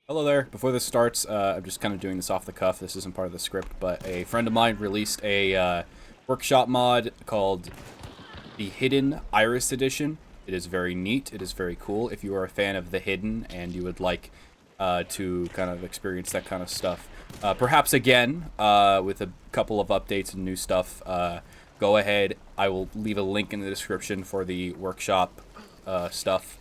Hello there. Before this starts, I'm just kind of doing this off the cuff. This isn't part of the script, but a friend of mine released a workshop mod called the Hidden Iris Edition. It is very neat. It is very cool. If you are a fan of the Hidden and you would like to kind of experience that kind of stuff, perhaps again with a couple of updates and new stuff, go ahead. I will leave a link in the description for the workshop stuff.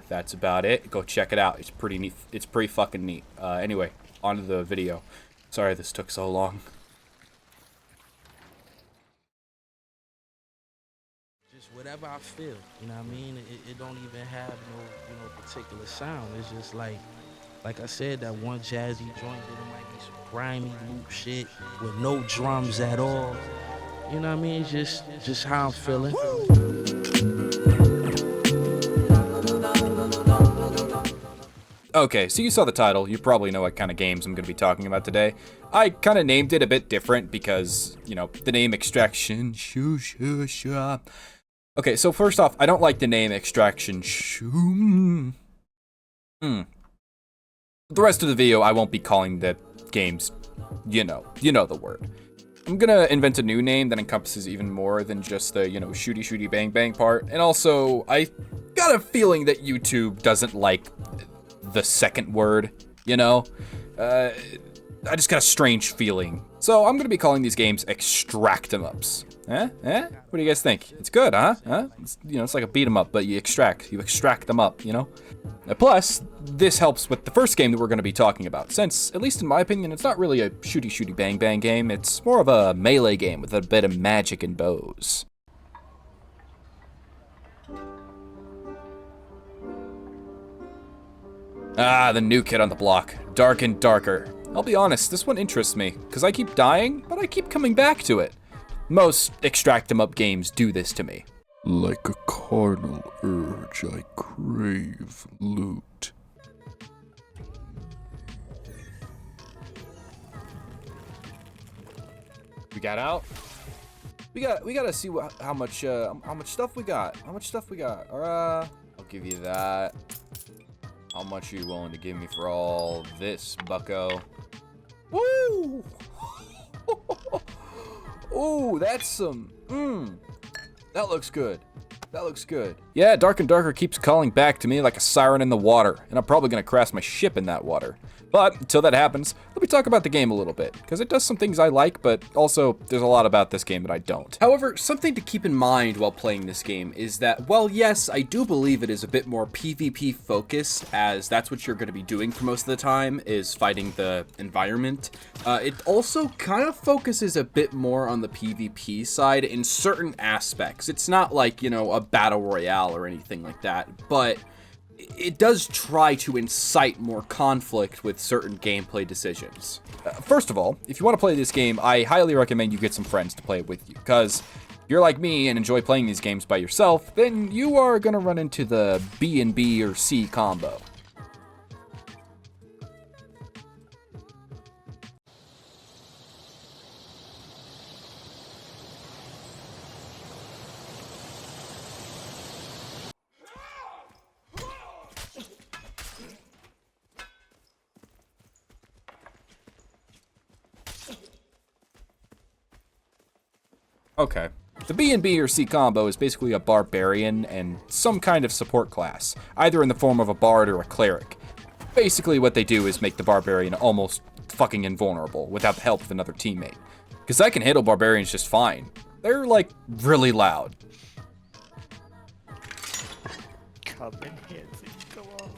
That's about it. Go check it out. It's pretty neat. It's pretty fucking neat. Anyway, on to the video. Sorry this took so long. Just whatever I feel, you know what I mean? It don't even have no, particular sound. It's just like I said, that one jazzy joint, then it might be some grimy loop shit with no drums at all. You know what I mean? Just how I'm feeling. Okay, so you saw the title. You probably know what kind of games I'm going to be talking about today. I kind of named it a bit different because, you know, the name Extraction. Okay, so first off, I don't like the name Extraction. The rest of the video, I won't be calling the games, you know the word. I'm gonna invent a new name that encompasses even more than just the, shooty shooty bang bang part. And also, I got a feeling that YouTube doesn't like the second word, I just got a strange feeling. So I'm gonna be calling these games Extract-em-ups. Eh? What do you guys think? It's good, huh? It's like a beat 'em up, but you extract them up, Plus, this helps with the first game that we're gonna be talking about, since, at least in my opinion, it's not really a shooty shooty bang bang game, it's more of a melee game with a bit of magic and bows. Ah, the new kid on the block. Dark and darker. I'll be honest, this one interests me, because I keep dying, but I keep coming back to it. Most extract-em-up games do this to me. Like a carnal urge, I crave loot. We got out. We gotta see how much stuff we got. I'll give you that. How much are you willing to give me for all this, bucko? Woo! Ooh, that's some. That looks good. Yeah, Dark and Darker keeps calling back to me like a siren in the water, and I'm probably gonna crash my ship in that water. But until that happens, let me talk about the game a little bit, because it does some things I like, but also there's a lot about this game that I don't. However, something to keep in mind while playing this game is that, while yes, I do believe it is a bit more PvP focused, as that's what you're going to be doing for most of the time, is fighting the environment, it also kind of focuses a bit more on the PvP side in certain aspects. It's not like, a battle royale or anything like that, but it does try to incite more conflict with certain gameplay decisions. First of all, if you want to play this game, I highly recommend you get some friends to play it with you, because if you're like me and enjoy playing these games by yourself, then you are going to run into the B and B or C combo. Okay. The B and B or C combo is basically a barbarian and some kind of support class, either in the form of a bard or a cleric. Basically what they do is make the barbarian almost fucking invulnerable without the help of another teammate. Because I can handle barbarians just fine. They're like really loud. Come in hands, go on.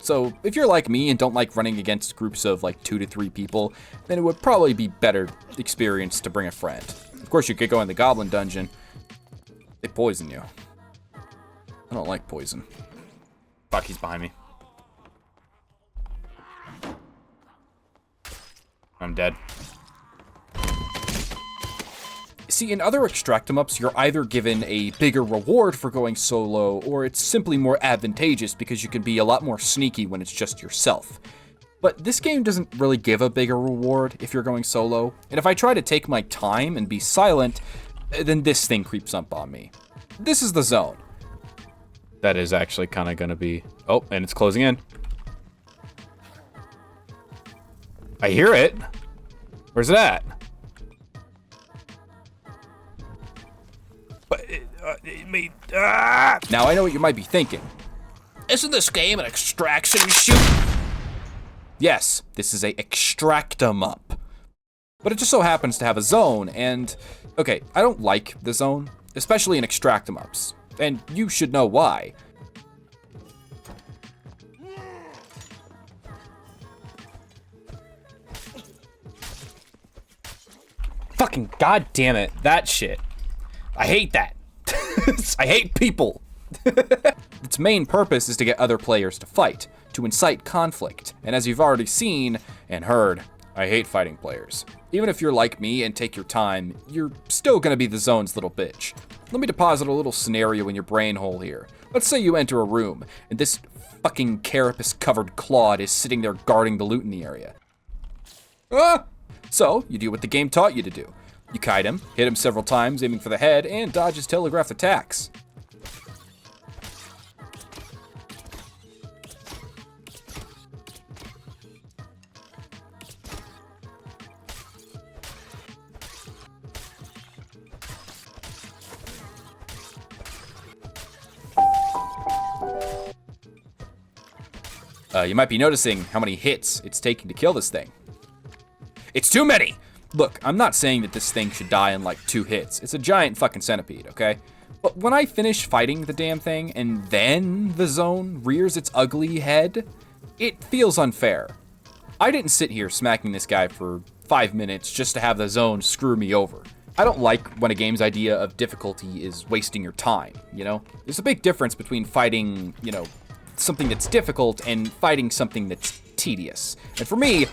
So if you're like me and don't like running against groups of like 2 to 3 people, then it would probably be better experience to bring a friend. Of course, you could go in the goblin dungeon. They poison you. I don't like poison. Fuck, he's behind me. I'm dead. See, in other Extract-em-ups, you're either given a bigger reward for going solo, or it's simply more advantageous because you can be a lot more sneaky when it's just yourself. But this game doesn't really give a bigger reward if you're going solo. And if I try to take my time and be silent, then this thing creeps up on me. This is the zone. That is actually kind of gonna be... Oh, and it's closing in. I hear it. Where's it at? But Now I know what you might be thinking. Isn't this game an extraction shoot? Yes, this is a extract 'em up. But it just so happens to have a zone, and... Okay, I don't like the zone, especially in extract 'em ups. And you should know why. Fucking goddamn it, that shit. I hate that. I hate people. Its main purpose is to get other players to fight, to incite conflict. And as you've already seen and heard, I hate fighting players. Even if you're like me and take your time, you're still gonna be the zone's little bitch. Let me deposit a little scenario in your brain hole here. Let's say you enter a room, and this fucking carapace-covered clod is sitting there guarding the loot in the area. So, you do what the game taught you to do. You kite him, hit him several times, aiming for the head, and dodge his telegraphed attacks. You might be noticing how many hits it's taking to kill this thing. It's too many! Look, I'm not saying that this thing should die in like 2 hits. It's a giant fucking centipede, okay? But when I finish fighting the damn thing and then the zone rears its ugly head, it feels unfair. I didn't sit here smacking this guy for 5 minutes just to have the zone screw me over. I don't like when a game's idea of difficulty is wasting your time, you know? There's a big difference between fighting, you know, something that's difficult and fighting something that's tedious. And for me,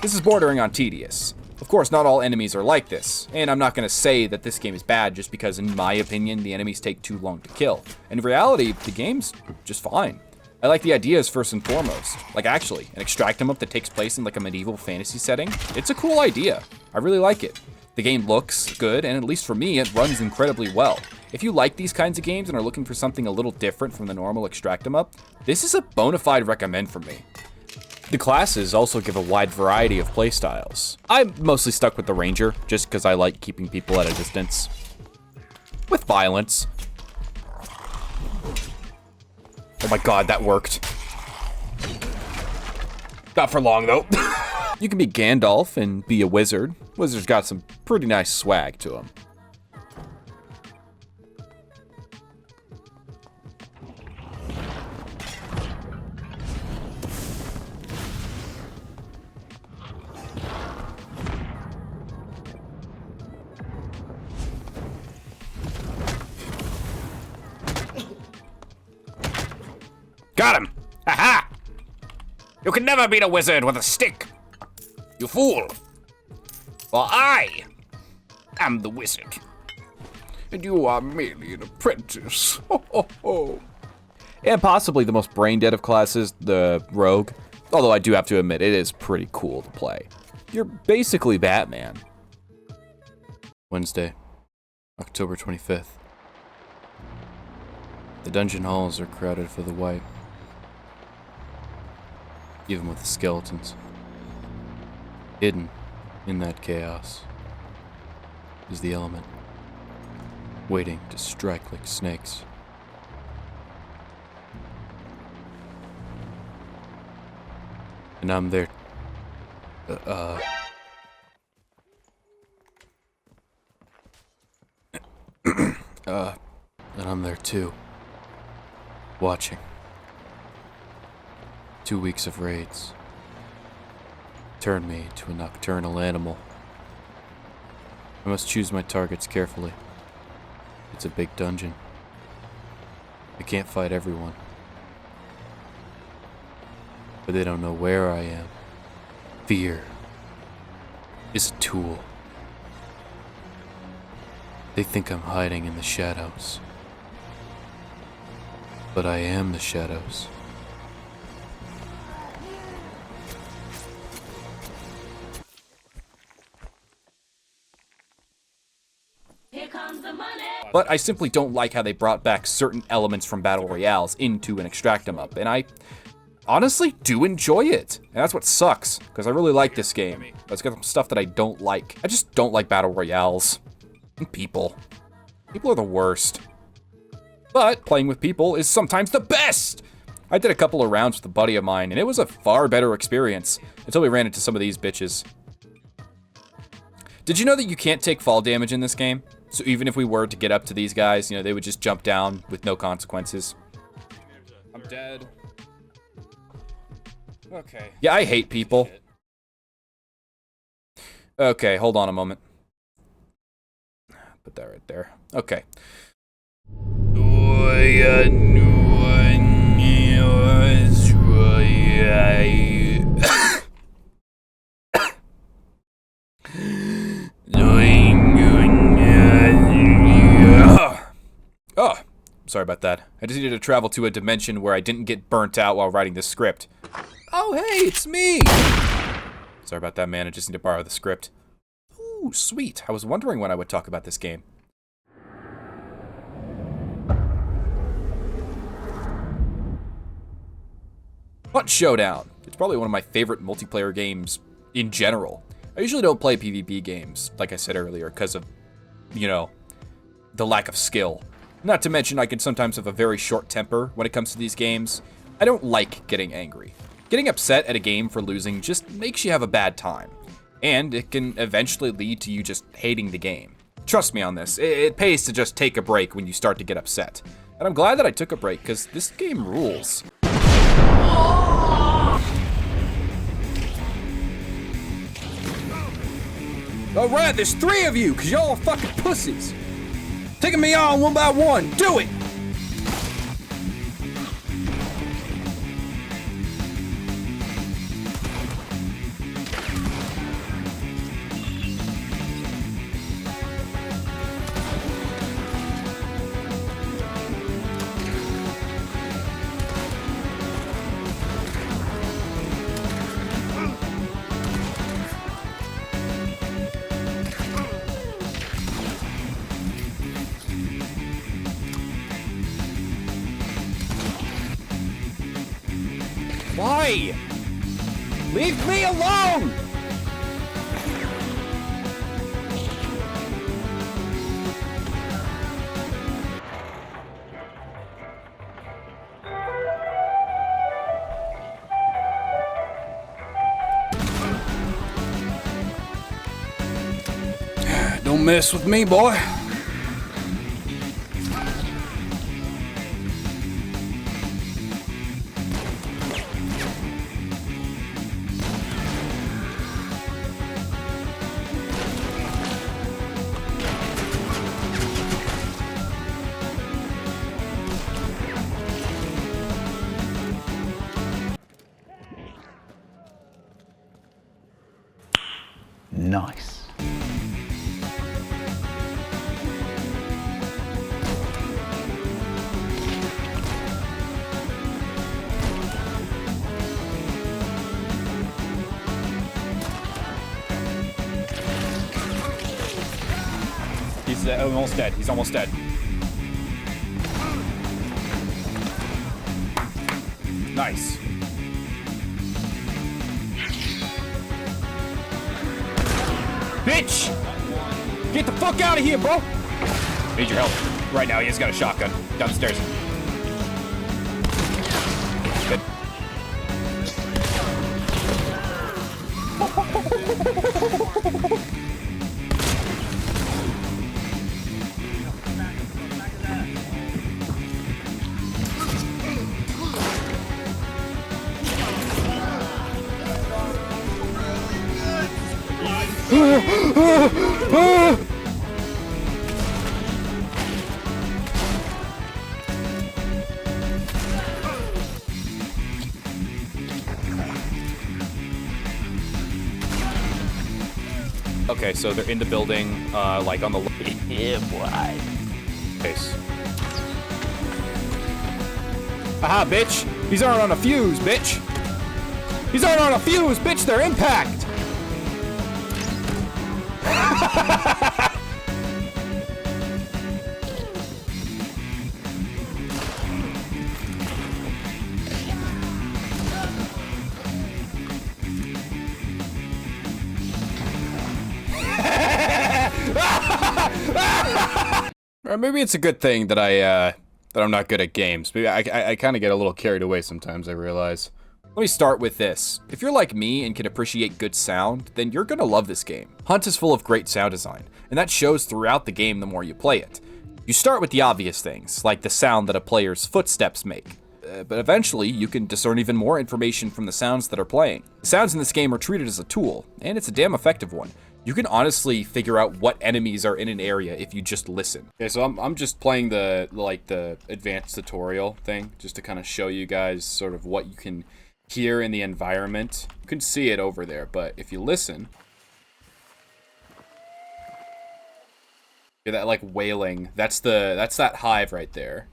this is bordering on tedious. Of course, not all enemies are like this, and I'm not gonna say that this game is bad just because, in my opinion, the enemies take too long to kill. In reality, the game's just fine. I like the ideas first and foremost. Like actually, an extract 'em up that takes place in like a medieval fantasy setting. It's a cool idea. I really like it. The game looks good, and at least for me, it runs incredibly well. If you like these kinds of games and are looking for something a little different from the normal extract 'em up, this is a bona fide recommend from me. The classes also give a wide variety of playstyles. I'm mostly stuck with the Ranger, just because I like keeping people at a distance. With violence. Oh my god, that worked. Not for long, though. You can be Gandalf and be a wizard. Wizard's got some pretty nice swag to him. Got him! Ha-ha! You can never beat a wizard with a stick! You fool! For I am the wizard. And you are merely an apprentice. Ho, ho, ho. And possibly the most brain-dead of classes, the Rogue. Although I do have to admit, it is pretty cool to play. You're basically Batman. Wednesday, October 25th. The dungeon halls are crowded for the wipe. Even with the skeletons. Hidden in that chaos is the element, waiting to strike like snakes. And I'm there. And I'm there too. Watching. 2 weeks of raids turned me to a nocturnal animal. I must choose my targets carefully. It's a big dungeon. I can't fight everyone. But they don't know where I am. Fear is a tool. They think I'm hiding in the shadows. But I am the shadows. But I simply don't like how they brought back certain elements from Battle Royales into an Extract 'em Up, and I honestly do enjoy it. And that's what sucks, because I really like this game. But it's got some stuff that I don't like. I just don't like Battle Royales. And people. People are the worst. But playing with people is sometimes the best! I did a couple of rounds with a buddy of mine, and it was a far better experience, until we ran into some of these bitches. Did you know that you can't take fall damage in this game? So even if we were to get up to these guys, you know, they would just jump down with no consequences. I'm dead. Okay. Yeah, I hate people. Okay, hold on a moment. Put that right there. Okay. Oh, sorry about that. I just needed to travel to a dimension where I didn't get burnt out while writing this script. Oh, hey, it's me! Sorry about that, man. I just need to borrow the script. Ooh, sweet. I was wondering when I would talk about this game. But Showdown. It's probably one of my favorite multiplayer games in general. I usually don't play PvP games, like I said earlier, because of, you know, the lack of skill. Not to mention I can sometimes have a very short temper when it comes to these games. I don't like getting angry. Getting upset at a game for losing just makes you have a bad time. And it can eventually lead to you just hating the game. Trust me on this, it pays to just take a break when you start to get upset. And I'm glad that I took a break, because this game rules. Alright, there's 3 of you, because y'all are fucking pussies. Taking me on one by one, do it! Why? Leave me alone! Don't mess with me, boy. Nice. He's almost dead. He's almost dead. Nice. Bitch! Get the fuck out of here, bro! Need your help. Right now, he has got a shotgun. Downstairs. Good. Okay, so they're in the building, like on the Yeah, boy. face. Aha, bitch! These aren't on a fuse, bitch! These aren't on a fuse, bitch! They're impact! Or maybe it's a good thing that I'm not good at games. Maybe I kind of get a little carried away sometimes, I realize. Let me start with this. If you're like me and can appreciate good sound, then you're gonna love this game. Hunt is full of great sound design, and that shows throughout the game the more you play it. You start with the obvious things, like the sound that a player's footsteps make. But eventually, you can discern even more information from the sounds that are playing. The sounds in this game are treated as a tool, and it's a damn effective one. You can honestly figure out what enemies are in an area if you just listen. Okay, so I'm just playing the advanced tutorial thing, just to kind of show you guys sort of what you can hear in the environment. You can see it over there, but if you listen, hear that like wailing. That's that hive right there.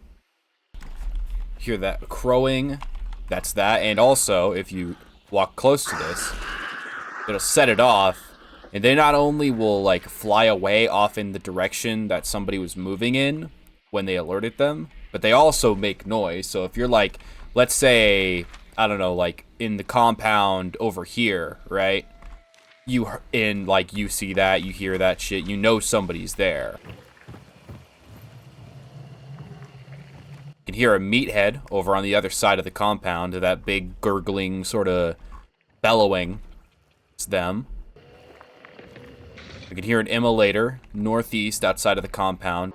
Hear that crowing. That's that. And also, if you walk close to this, it'll set it off. And they not only will like fly away off in the direction that somebody was moving in when they alerted them, but they also make noise. So if you're like, let's say, I don't know, like in the compound over here, right? You see that, you hear that shit, you know somebody's there. You can hear a meathead over on the other side of the compound, that big gurgling sort of bellowing. It's them. I can hear an immolator northeast outside of the compound.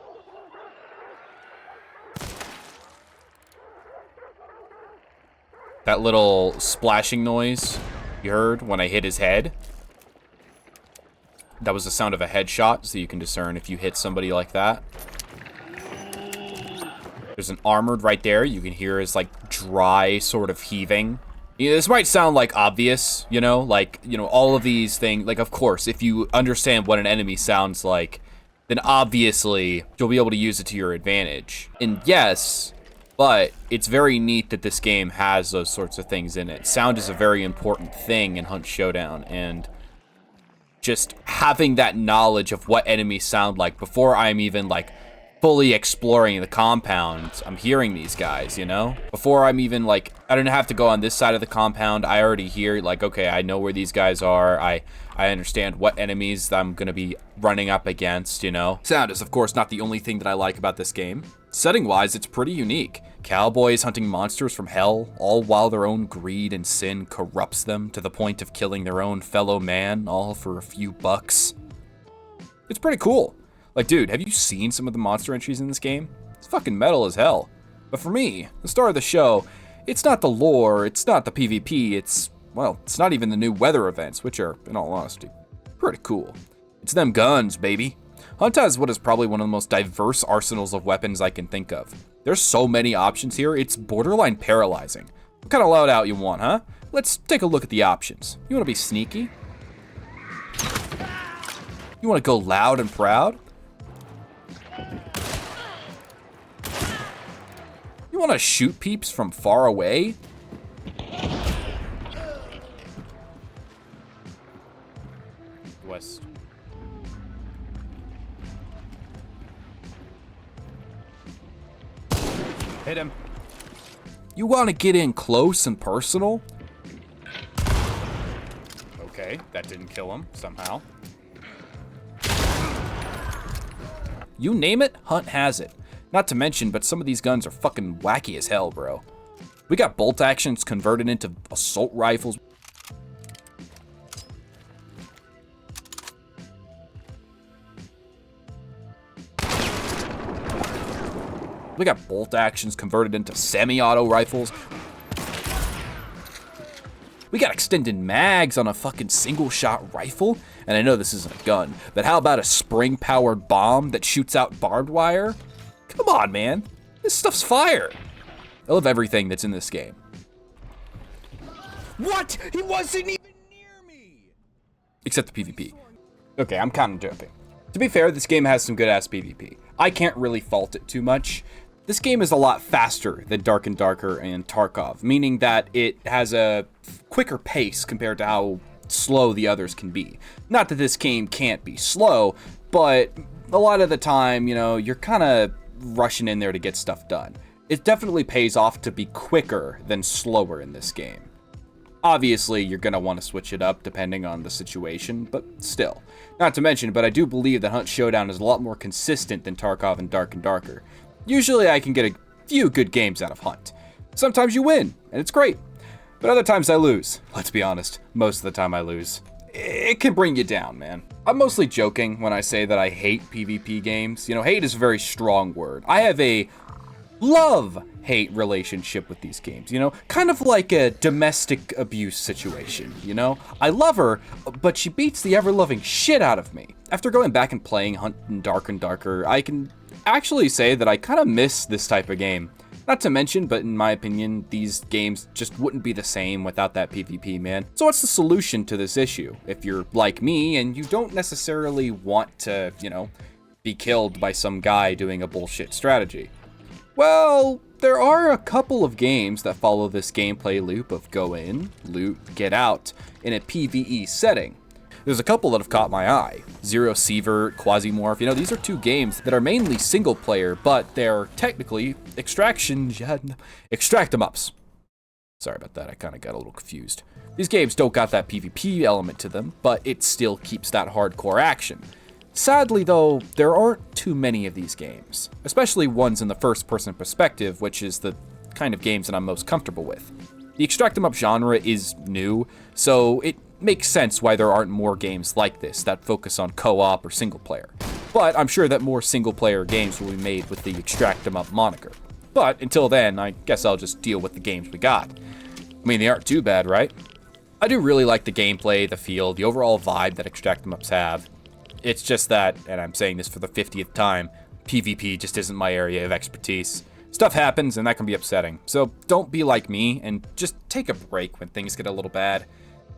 That little splashing noise you heard when I hit his head, that was the sound of a headshot, so you can discern if you hit somebody like that. There's an armored right there. You can hear his like dry sort of heaving. This might sound like obvious, all of these things. Like, of course, if you understand what an enemy sounds like, then obviously you'll be able to use it to your advantage. And yes, but it's very neat that this game has those sorts of things in it. Sound is a very important thing in Hunt Showdown, and just having that knowledge of what enemies sound like before I'm even like fully exploring the compound, I'm hearing these guys, Before I'm even like, I don't have to go on this side of the compound, I already hear like, okay, I know where these guys are. I understand what enemies I'm gonna be running up against, Sound is of course not the only thing that I like about this game. Setting-wise, it's pretty unique. Cowboys hunting monsters from hell, all while their own greed and sin corrupts them to the point of killing their own fellow man, all for a few bucks. It's pretty cool. Like, dude, have you seen some of the monster entries in this game? It's fucking metal as hell. But for me, the star of the show, it's not the lore, it's not the PvP, it's not even the new weather events, which are, in all honesty, pretty cool. It's them guns, baby. Hunt has what is probably one of the most diverse arsenals of weapons I can think of. There's so many options here, it's borderline paralyzing. What kind of loadout you want, huh? Let's take a look at the options. You want to be sneaky? You want to go loud and proud? You want to shoot peeps from far away? West. Hit him. You want to get in close and personal? Okay, that didn't kill him somehow. You name it, Hunt has it. Not to mention, but some of these guns are fucking wacky as hell, bro. We got bolt actions converted into assault rifles. We got bolt actions converted into semi-auto rifles. We got extended mags on a fucking single-shot rifle. And I know this isn't a gun, but how about a spring-powered bomb that shoots out barbed wire? Come on, man. This stuff's fire. I love everything that's in this game. What? He wasn't even near me! Except the PvP. Okay, I'm kind of joking. To be fair, this game has some good-ass PvP. I can't really fault it too much. This game is a lot faster than Dark and Darker and Tarkov, meaning that it has a quicker pace compared to how slow the others can be. Not that this game can't be slow, but a lot of the time, you're kind of rushing in there to get stuff done. It definitely pays off to be quicker than slower in this game. Obviously, you're going to want to switch it up depending on the situation, but still. Not to mention, but I do believe that Hunt Showdown is a lot more consistent than Tarkov and Dark and Darker. Usually I can get a few good games out of Hunt. Sometimes you win, and it's great. But other times I lose. Let's be honest, most of the time I lose. It can bring you down, man. I'm mostly joking when I say that I hate PvP games. You know, hate is a very strong word. I have a love-hate relationship with these games, you know? Kind of like a domestic abuse situation, you know? I love her, but she beats the ever-loving shit out of me. After going back and playing Hunt and Darker, I can actually say that I kind of miss this type of game. Not to mention, but in my opinion, these games just wouldn't be the same without that PvP, man. So what's the solution to this issue? If you're like me and you don't necessarily want to, you know, be killed by some guy doing a bullshit strategy. Well, there are a couple of games that follow this gameplay loop of go in, loot, get out in a PvE setting. There's a couple that have caught my eye. Zero Sievert, Quasimorph, you know, these are two games that are mainly single player, but they're technically extract-em-ups. Sorry about that, I kind of got a little confused. These games don't got that PvP element to them, but it still keeps that hardcore action. Sadly though, there aren't too many of these games, especially ones in the first-person perspective, which is the kind of games that I'm most comfortable with. The extract-em-up genre is new, so it makes sense why there aren't more games like this that focus on co-op or single player. But I'm sure that more single player games will be made with the extract-em-up moniker. But until then, I guess I'll just deal with the games we got. I mean, they aren't too bad, right? I do really like the gameplay, the feel, the overall vibe that extract-em-ups have. It's just that, and I'm saying this for the 50th time, PvP just isn't my area of expertise. Stuff happens and that can be upsetting. So don't be like me and just take a break when things get a little bad.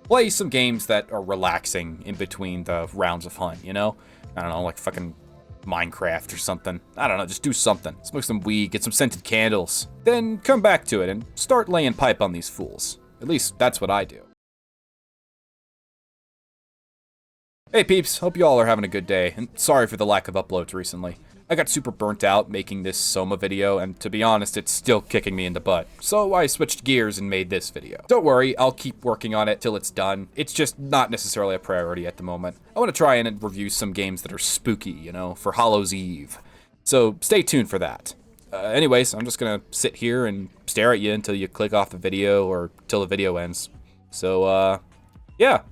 Play some games that are relaxing in between the rounds of Hunt, you know? I don't know, like fucking Minecraft or something. I don't know, just do something. Smoke some weed, get some scented candles. Then come back to it and start laying pipe on these fools. At least that's what I do. Hey peeps, hope you all are having a good day, and sorry for the lack of uploads recently. I got super burnt out making this Soma video, and to be honest, it's still kicking me in the butt. So I switched gears and made this video. Don't worry, I'll keep working on it till it's done. It's just not necessarily a priority at the moment. I want to try and review some games that are spooky, you know, for Hallows Eve. So stay tuned for that. Anyways, I'm just gonna sit here and stare at you until you click off the video or till the video ends. So, yeah.